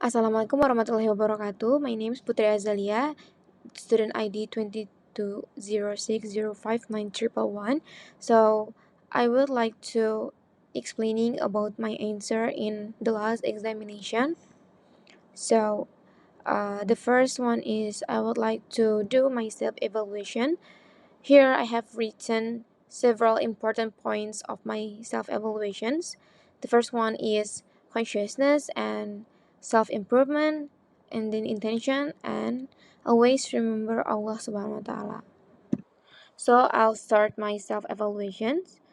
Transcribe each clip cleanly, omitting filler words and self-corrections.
Assalamualaikum warahmatullahi wabarakatuh. My name is Putri Azalia, student ID 2206059111. So, I would like to explaining about my answer in the last examination. So, the first one is I would like to do my self-evaluation. Here I have written several important points of my self-evaluations. The first one is consciousness and self-improvement, and then intention, and always remember Allah Subhanahu wa Ta'ala. So I'll start my self-evaluations.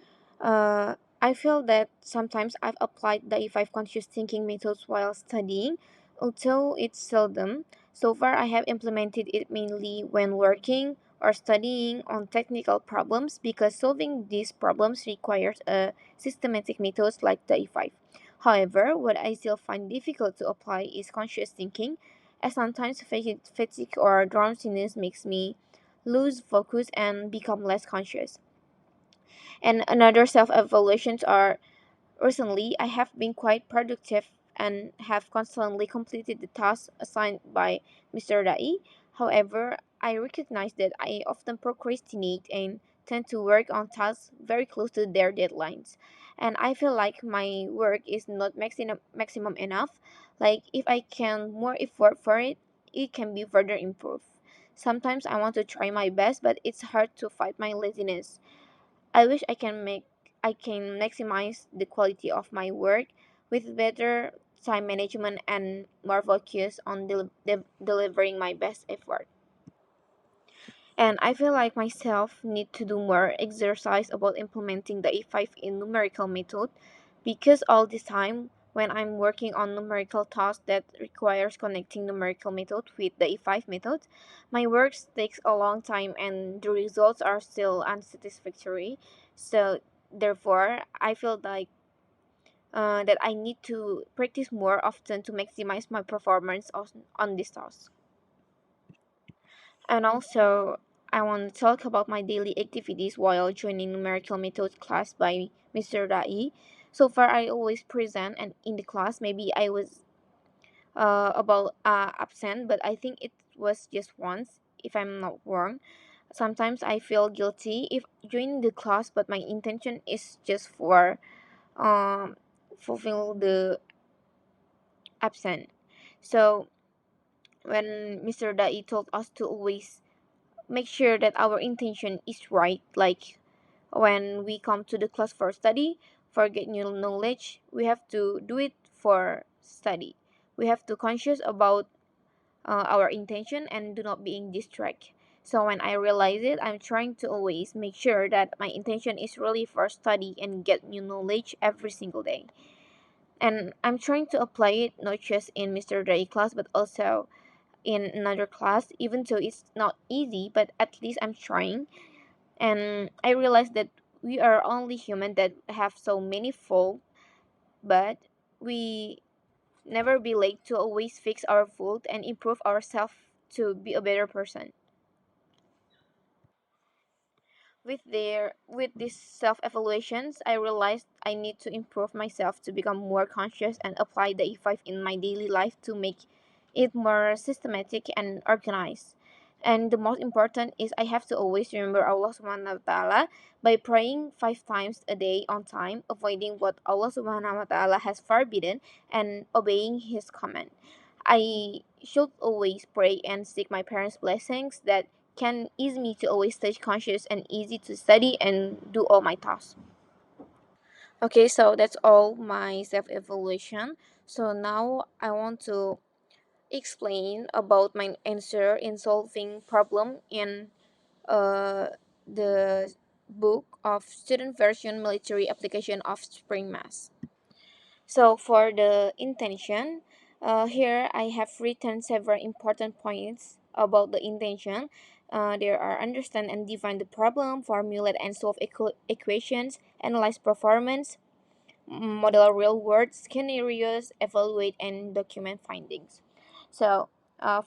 I feel that sometimes I've applied the E5 conscious thinking methods while studying, although it's seldom. So far, I have implemented it mainly when working or studying on technical problems because solving these problems requires a systematic methods like the E5. However, what I still find difficult to apply is conscious thinking, as sometimes fatigue or drowsiness makes me lose focus and become less conscious. And another self-evaluations are recently I have been quite productive and have constantly completed the tasks assigned by Mr. Dai. However, I recognize that I often procrastinate and tend to work on tasks very close to their deadlines. And I feel like my work is not maximum enough. Like if I can more effort for it, it can be further improved. Sometimes I want to try my best, but it's hard to fight my laziness. I wish I can maximize the quality of my work with better time management and more focus on delivering my best effort. And I feel like myself need to do more exercise about implementing the E5 in numerical method because all this time when I'm working on numerical tasks that requires connecting numerical method with the E5 method, my work takes a long time and the results are still unsatisfactory. So therefore, I feel like that I need to practice more often to maximize my performance on this task. And also, I want to talk about my daily activities while joining numerical methods class by Mr. Rai. So far, I always present and in the class. Maybe I was about absent, but I think it was just once, if I'm not wrong. Sometimes I feel guilty if joining the class, but my intention is just for um fulfill the absent. So when Mr. Dai told us to always make sure that our intention is right, like when we come to the class for study, for get new knowledge, we have to do it for study. We have to conscious about our intention and do not being distracted. So when I realize it, I'm trying to always make sure that my intention is really for study and get new knowledge every single day. And I'm trying to apply it not just in Mr. Dai class but also in another class, even though it's not easy, but at least I'm trying. And I realized that we are only human that have so many faults, but we never be late to always fix our fault and improve ourselves to be a better person. With these self-evaluations, I realized I need to improve myself to become more conscious and apply the E5 in my daily life to make it more systematic and organized. And the most important is I have to always remember Allah Subhanahu wa Ta'ala by praying 5 times a day on time, avoiding what Allah Subhanahu wa Ta'ala has forbidden, and obeying His command. I should always pray and seek my parents' blessings that can ease me to always stay conscious and easy to study and do all my tasks. Okay, so that's all my self evaluation. So now I want to explain about my answer in solving problem in the book of student version military application of spring mass. So for the intention, here I have written several important points about the intention. There are understand and define the problem, formulate and solve equations, analyze performance, model real world scenarios, evaluate and document findings. So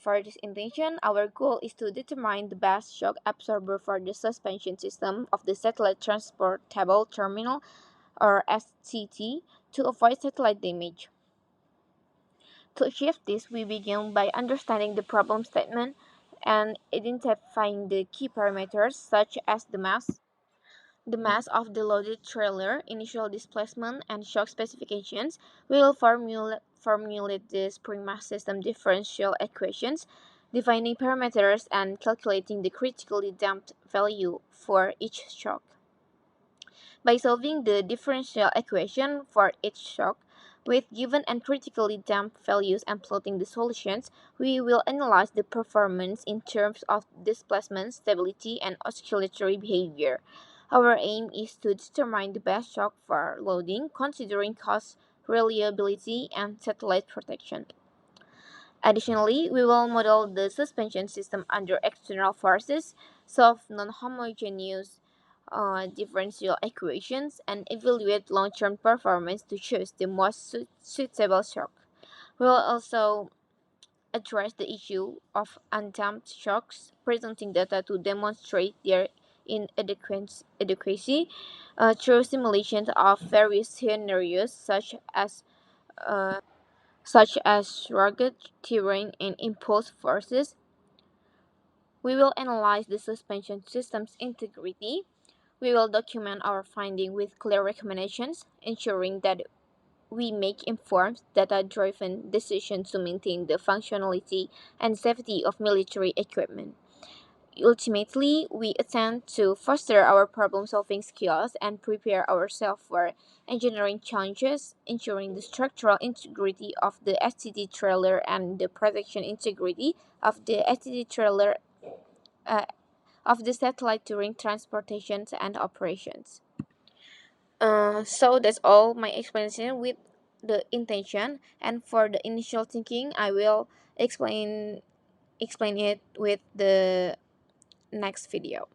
for this intention, our goal is to determine the best shock absorber for the suspension system of the satellite transportable terminal or SCT to avoid satellite damage. To achieve this, we begin by understanding the problem statement and identifying the key parameters such as the mass of the loaded trailer, initial displacement, and shock specifications. We will formulate the spring mass system differential equations, defining parameters and calculating the critically damped value for each shock. By solving the differential equation for each shock with given and critically damped values and plotting the solutions, we will analyze the performance in terms of displacement, stability, and oscillatory behavior. Our aim is to determine the best shock for loading, considering cost, reliability, and satellite protection. Additionally, we will model the suspension system under external forces, solve non-homogeneous differential equations, and evaluate long-term performance to choose the most suitable shock. We will also address the issue of undamped shocks, presenting data to demonstrate their inadequacy through simulations of various scenarios uh, such as rugged terrain and impulse forces. We will analyze the suspension system's integrity. We will document our finding with clear recommendations, ensuring that we make informed, data-driven decisions to maintain the functionality and safety of military equipment. Ultimately, we attempt to foster our problem-solving skills and prepare ourselves for engineering challenges, ensuring the structural integrity of the STD trailer and the protection integrity of the STD trailer uh, of the satellite during transportations and operations. So that's all my explanation with the intention, and for the initial thinking, I will explain it with the next video.